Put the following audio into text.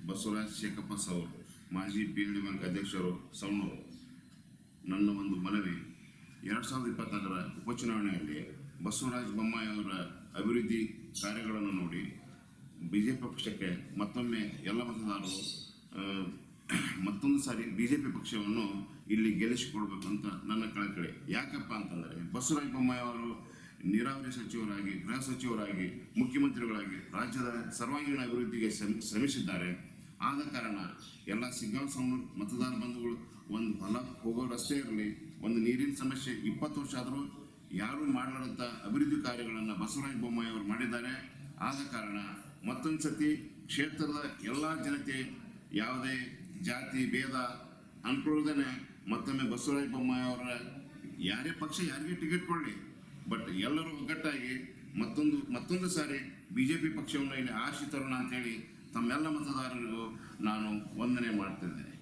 ಬಸವರಾಜ್ ಶೇಖಪ್ಪ ಸೌರ್, ಮಾಜಿ PLD bank ಅಧ್ಯಕ್ಷರು ಸವಣೂರು. ನನ್ನ ಒಂದು ಮನವಿ, 2024 ಉಪಚುನಾವಣೆಯಲ್ಲಿ ಬಸವರಾಜ ಬೊಮ್ಮಾಯಿ ಅವರ ಅಭಿವೃದ್ಧಿ ಕಾರ್ಯಗಳನ್ನು ನೋಡಿ BJP ಪಕ್ಷಕ್ಕೆ ಮತ್ತೊಮ್ಮೆ ಎಲ್ಲ ಮತದಾರರು ಮತ್ತೊಂದು ಸಾರಿ BJP ಪಕ್ಷವನ್ನು ಇಲ್ಲಿ ಗೆಲ್ಲಿಸಿಕೊಡ್ಬೇಕು ಅಂತ ನನ್ನ ಕಳಕಳಿ. ಯಾಕಪ್ಪ ಅಂತಂದರೆ, ಬಸವರಾಜ ಬೊಮ್ಮಾಯಿ ಅವರು ನೀರಾವರಿ ಸಚಿವರಾಗಿ, ಗೃಹ ಸಚಿವರಾಗಿ, ಮುಖ್ಯಮಂತ್ರಿಗಳಾಗಿ ರಾಜ್ಯದ ಸರ್ವಾಂಗೀಣ ಅಭಿವೃದ್ಧಿಗೆ ಶ್ರಮಿಸಿದ್ದಾರೆ. ಆದ ಕಾರಣ ಎಲ್ಲ ಸಿಗ್ಗಾಂವ್ ಸವಣೂರು ಮತದಾರ ಬಂಧುಗಳು ಒಂದು ಹೊಲ ಹೋಗೋ ರಸ್ತೆ ಇರಲಿ, ಒಂದು ನೀರಿನ ಸಮಸ್ಯೆ 20 ವರ್ಷ ಆದರೂ ಯಾರೂ ಮಾಡಲಾರಂಥ ಅಭಿವೃದ್ಧಿ ಕಾರ್ಯಗಳನ್ನು ಬಸವರಾಜ ಬೊಮ್ಮಾಯಿ ಅವರು ಮಾಡಿದ್ದಾರೆ. ಆದ ಕಾರಣ ಮತ್ತೊಂದು ಸತಿ ಕ್ಷೇತ್ರದ ಎಲ್ಲ ಜನತೆ ಯಾವುದೇ ಜಾತಿ ಭೇದ ಅನ್ಕೊಳ್ಳೋದೇ ಮತ್ತೊಮ್ಮೆ ಬಸವರಾಜ ಬೊಮ್ಮಾಯಿ ಅವರ ಯಾರೇ ಪಕ್ಷ ಯಾರಿಗೆ ಟಿಕೆಟ್ ಕೊಡಲಿ, ಬಟ್ ಎಲ್ಲರೂ ಒಗ್ಗಟ್ಟಾಗಿ ಮತ್ತೊಂದು ಸಾರಿ BJP ಪಕ್ಷವನ್ನು ಇಲ್ಲಿ ಆರಿಸಿ ತರೋಣ ಅಂತೇಳಿ ತಮ್ಮೆಲ್ಲ ಮತದಾರರಿಗೂ ನಾನು ವಂದನೆ ಮಾಡ್ತಿದ್ದೇನೆ.